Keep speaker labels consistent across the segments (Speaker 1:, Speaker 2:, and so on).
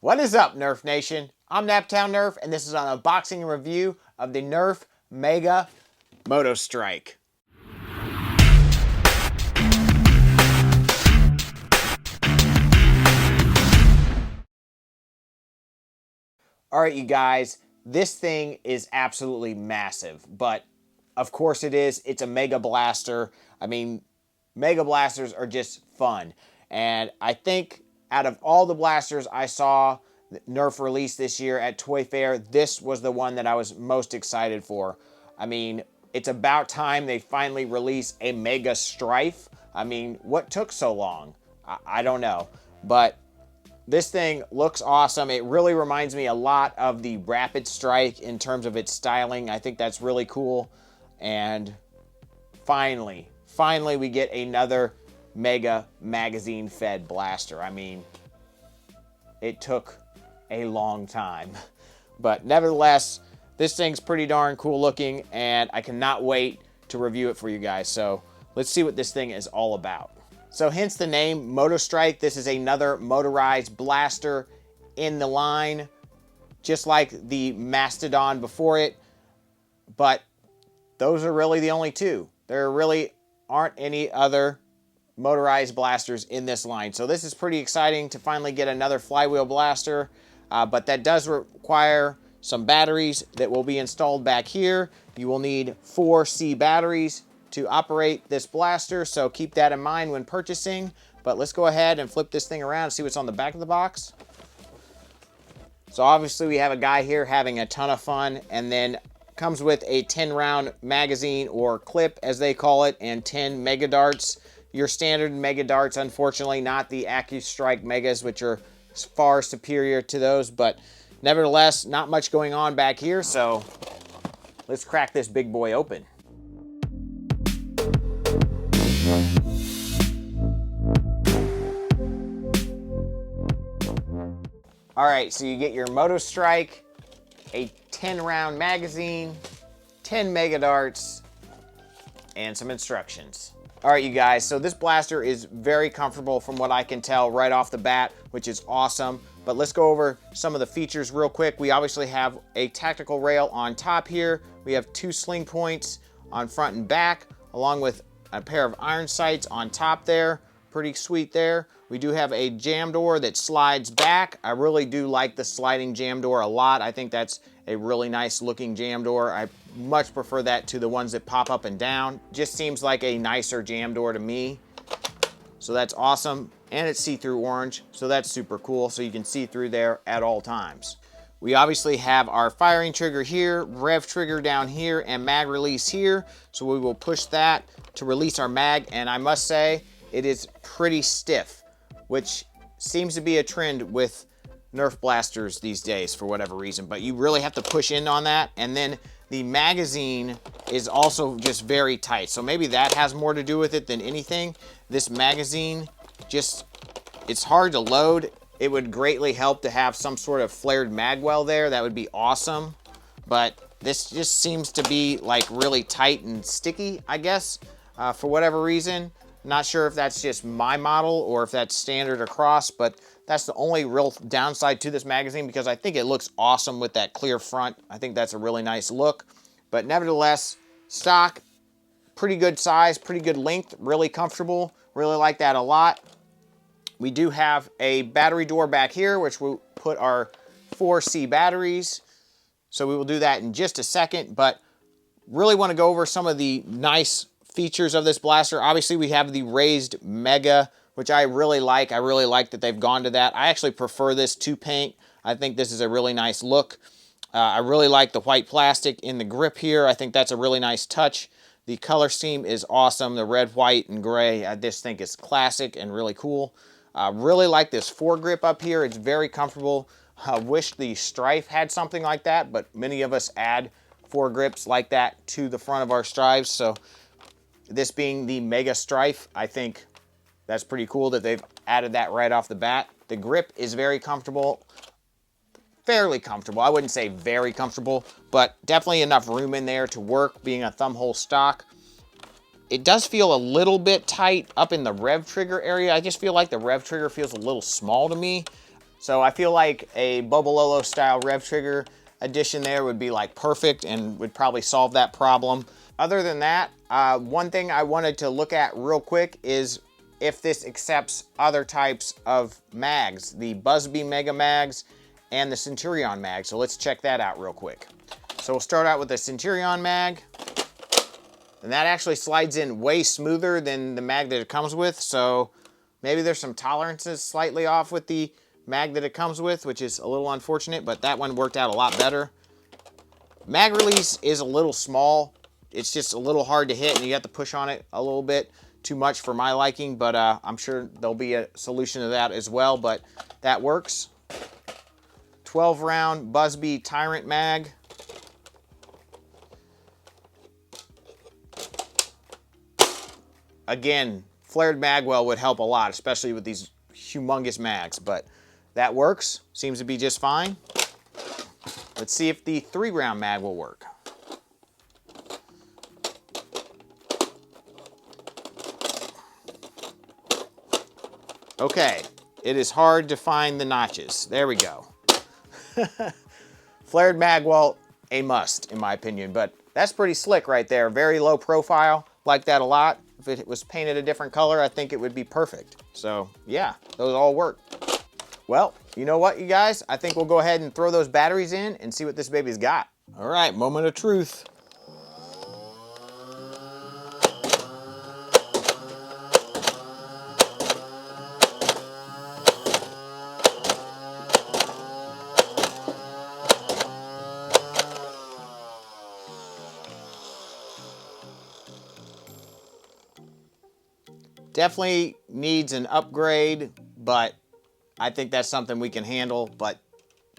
Speaker 1: What is up, Nerf Nation? I'm Naptown Nerf, and this is an unboxing and review of the Nerf Mega MOTOSTRYKE. Alright, you guys, this thing is absolutely massive, but of course it is. It's a Mega Blaster. I mean, Mega Blasters are just fun, and I think out of all the blasters I saw Nerf release this year at Toy Fair, this was the one that I was most excited for. I mean, it's about time they finally release a Mega Strife. I mean, what took so long? I don't know, but this thing looks awesome. It really reminds me a lot of the Rapid Strike in terms of its styling. I think that's really cool. And finally we get another Mega magazine fed blaster. I mean, it took a long time, but nevertheless, this thing's pretty darn cool looking, and I cannot wait to review it for you guys. So let's see what this thing is all about. So hence the name MOTOSTRYKE. This is another motorized blaster in the line, just like the Mastodon before it, but those are really the only two. There really aren't any other motorized blasters in this line. So this is pretty exciting to finally get another flywheel blaster, but that does require some batteries that will be installed back here. You will need 4 C batteries to operate this blaster, so keep that in mind when purchasing. But let's go ahead and flip this thing around and see what's on the back of the box. So obviously we have a guy here having a ton of fun, and then comes with a 10-round magazine, or clip as they call it, and 10 Mega Darts. Your standard Mega Darts, unfortunately, not the AccuStrike Megas, which are far superior to those, but nevertheless, not much going on back here, so let's crack this big boy open. All right, so you get your MOTOSTRYKE, a 10-round magazine, 10 Mega Darts, and some instructions. All right, you guys, so this blaster is very comfortable from what I can tell right off the bat, which is awesome. But let's go over some of the features real quick. We obviously have a tactical rail on top here. We have 2 sling points on front and back, along with a pair of iron sights on top there. Pretty sweet there. We do have a jam door that slides back. I really do like the sliding jam door a lot. I think that's a really nice looking jam door. I much prefer that to the ones that pop up and down. Just seems like a nicer jam door to me. So that's awesome. And it's see-through orange, so that's super cool. So you can see through there at all times. We obviously have our firing trigger here, rev trigger down here, and mag release here. So we will push that to release our mag, and I must say, it is pretty stiff, which seems to be a trend with Nerf blasters these days for whatever reason, but you really have to push in on that. And then the magazine is also just very tight, so maybe that has more to do with it than anything. This magazine, just, it's hard to load. It would greatly help to have some sort of flared magwell there. That would be awesome, but this just seems to be like really tight and sticky, I guess, for whatever reason. Not sure if that's just my model or if that's standard across, but that's the only real downside to this magazine, because I think it looks awesome with that clear front. I think that's a really nice look. But nevertheless, stock, pretty good size, pretty good length, really comfortable. Really like that a lot. We do have a battery door back here, which we'll put our 4 C batteries. So we will do that in just a second, but really want to go over some of the nice features of this blaster. Obviously, we have the raised Mega, which I really like. I really like that they've gone to that. I actually prefer this to paint. I think this is a really nice look. I really like the white plastic in the grip here. I think that's a really nice touch. The color scheme is awesome. The red, white, and gray, I just think it's classic and really cool. Really like this foregrip up here. It's very comfortable. I wish the Strife had something like that, but many of us add foregrips like that to the front of our Strives. So this being the Mega Strife, I think that's pretty cool that they've added that right off the bat. The grip is very comfortable. Fairly comfortable. I wouldn't say very comfortable, but definitely enough room in there to work, being a thumb hole stock. It does feel a little bit tight up in the rev trigger area. I just feel like the rev trigger feels a little small to me. So I feel like a Bobololo style rev trigger addition there would be like perfect and would probably solve that problem. Other than that, one thing I wanted to look at real quick is if this accepts other types of mags, the Busby Mega Mags and the Centurion mag. So let's check that out real quick. So we'll start out with the Centurion mag. And that actually slides in way smoother than the mag that it comes with. So maybe there's some tolerances slightly off with the mag that it comes with, which is a little unfortunate, but that one worked out a lot better. Mag release is a little small. It's just a little hard to hit and you have to push on it a little bit too much for my liking, but I'm sure there'll be a solution to that as well, but that works. 12 round Busby Tyrant mag. Again, flared magwell would help a lot, especially with these humongous mags, but that works. Seems to be just fine. Let's see if the 3 round mag will work. Okay, it is hard to find the notches. There we go. Flared magwell, a must in my opinion, but that's pretty slick right there. Very low profile, like that a lot. If it was painted a different color, I think it would be perfect. So yeah, those all work. Well, you know what, you guys? I think we'll go ahead and throw those batteries in and see what this baby's got. All right, moment of truth. Definitely needs an upgrade, but I think that's something we can handle, but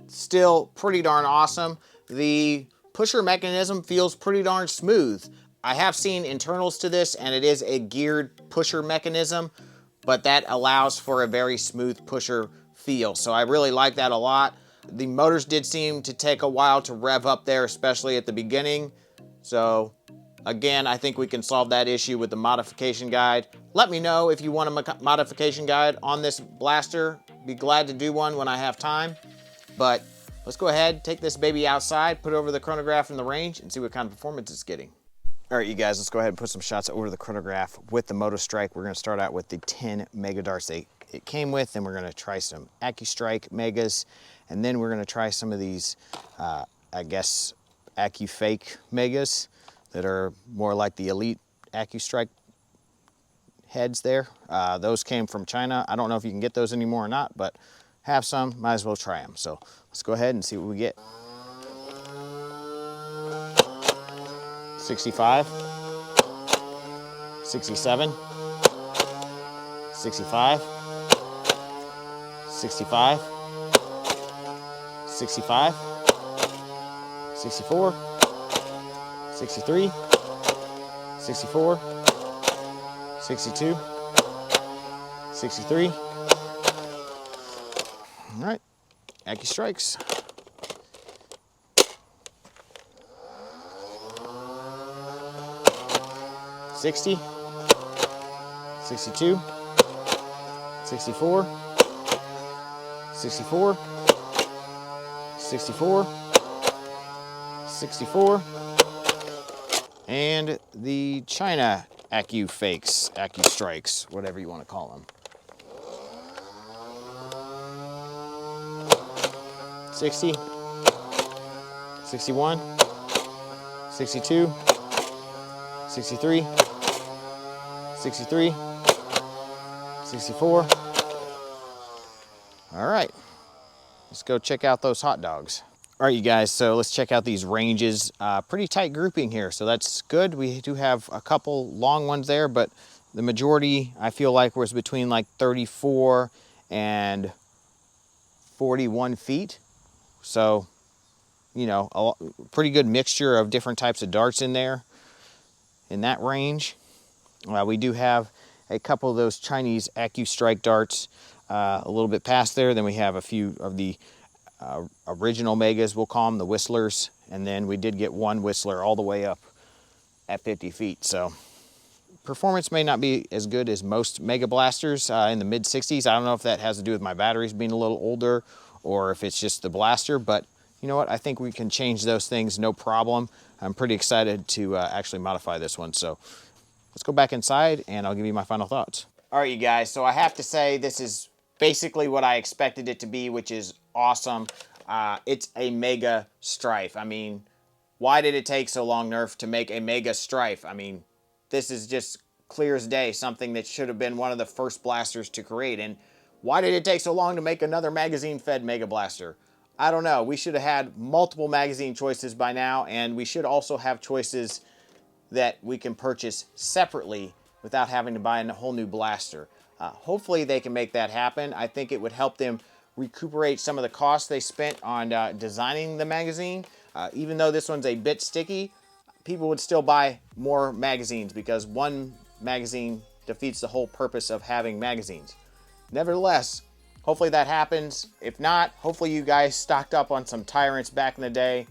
Speaker 1: still pretty darn awesome. The pusher mechanism feels pretty darn smooth. I have seen internals to this and it is a geared pusher mechanism, but that allows for a very smooth pusher feel. So I really like that a lot. The motors did seem to take a while to rev up there, especially at the beginning. So again, I think we can solve that issue with the modification guide. Let me know if you want a modification guide on this blaster. Be glad to do one when I have time. But let's go ahead, take this baby outside, put it over the chronograph in the range, and see what kind of performance it's getting. All right, you guys, let's go ahead and put some shots over the chronograph with the MOTOSTRYKE. We're going to start out with the 10 mega darts it came with, and we're going to try some AccuStrike megas, and then we're going to try some of these, I guess, AccuFake megas that are more like the Elite AccuStrike heads there. Those came from China. I don't know if you can get those anymore or not, but have some, might as well try them. So let's go ahead and see what we get. 65, 67, 65, 65, 65, 64, 63, 64, 62, 63. All right, AccuStrikes. 60, 62, 64, 64, 64, 64, and the China AccuFakes, AccuStrikes, whatever you want to call them. 60, 61, 62, 63, 63, 64. All right, let's go check out those hot dogs. All right, you guys, so let's check out these ranges. Pretty tight grouping here, so that's good. We do have a couple long ones there, but the majority, I feel like, was between like 34 and 41 feet. So, you know, a pretty good mixture of different types of darts in there in that range. We do have a couple of those Chinese AccuStrike darts a little bit past there. Then we have a few of the original megas, we'll call them, the whistlers. And then we did get one whistler all the way up at 50 feet. So performance may not be as good as most Mega Blasters in the mid 60s. I don't know if that has to do with my batteries being a little older or if it's just the blaster, but you know what? I think we can change those things, no problem. I'm pretty excited to actually modify this one. So let's go back inside and I'll give you my final thoughts. All right, you guys, so I have to say this is basically what I expected it to be, which is awesome. It's a Mega Strife. I mean, why did it take so long, Nerf, to make a Mega Strife? I mean, this is just clear as day, something that should have been one of the first blasters to create. And why did it take so long to make another magazine-fed Mega Blaster? I don't know. We should have had multiple magazine choices by now, and we should also have choices that we can purchase separately without having to buy a whole new blaster. Hopefully they can make that happen. I think it would help them recuperate some of the costs they spent on designing the magazine. Even though this one's a bit sticky, people would still buy more magazines because one magazine defeats the whole purpose of having magazines. Nevertheless, hopefully that happens. If not, hopefully you guys stocked up on some Tyrants back in the day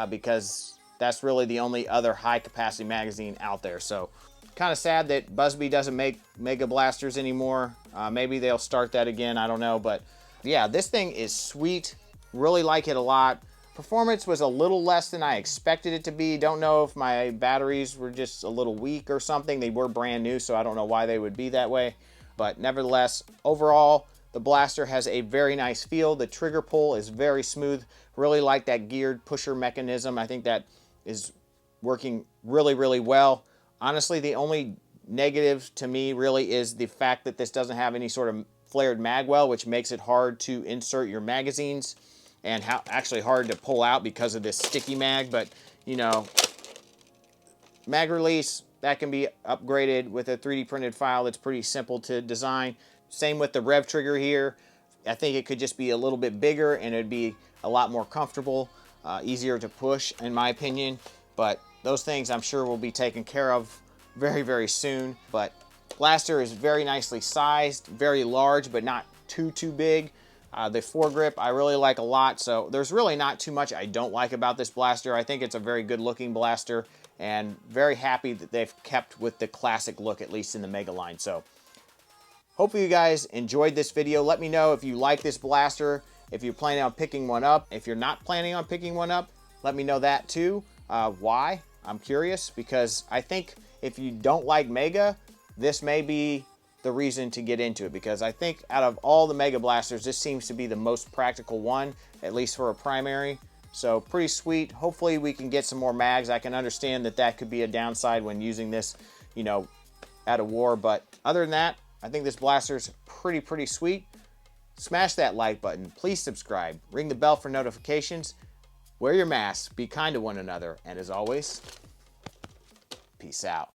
Speaker 1: because that's really the only other high capacity magazine out there. So kind of sad that Busby doesn't make Mega Blasters anymore. Maybe they'll start that again, I don't know. But yeah, this thing is sweet. Really like it a lot. Performance was a little less than I expected it to be. Don't know if my batteries were just a little weak or something. They were brand new, so I don't know why they would be that way. But nevertheless, overall, the blaster has a very nice feel. The trigger pull is very smooth. Really like that geared pusher mechanism. I think that is working really, really well. Honestly, the only negative to me really is the fact that this doesn't have any sort of flared magwell, which makes it hard to insert your magazines and actually hard to pull out because of this sticky mag. But, you know, mag release, that can be upgraded with a 3D printed file that's pretty simple to design. Same with the rev trigger here. I think it could just be a little bit bigger and it'd be a lot more comfortable, easier to push in my opinion. But those things I'm sure will be taken care of very, very soon. But blaster is very nicely sized, very large, but not too big. The foregrip I really like a lot, so there's really not too much I don't like about this blaster. I think it's a very good looking blaster and very happy that they've kept with the classic look, at least in the Mega line. So hopefully you guys enjoyed this video. Let me know if you like this blaster, if you're planning on picking one up. If you're not planning on picking one up, let me know that too. Why? I'm curious, because I think if you don't like Mega, this may be the reason to get into it, because I think out of all the Mega Blasters, this seems to be the most practical one, at least for a primary. So pretty sweet. Hopefully we can get some more mags. I can understand that that could be a downside when using this, you know, at a war. But other than that, I think this blaster's pretty sweet. Smash that like button. Please subscribe. Ring the bell for notifications. Wear your mask. Be kind to one another. And as always, peace out.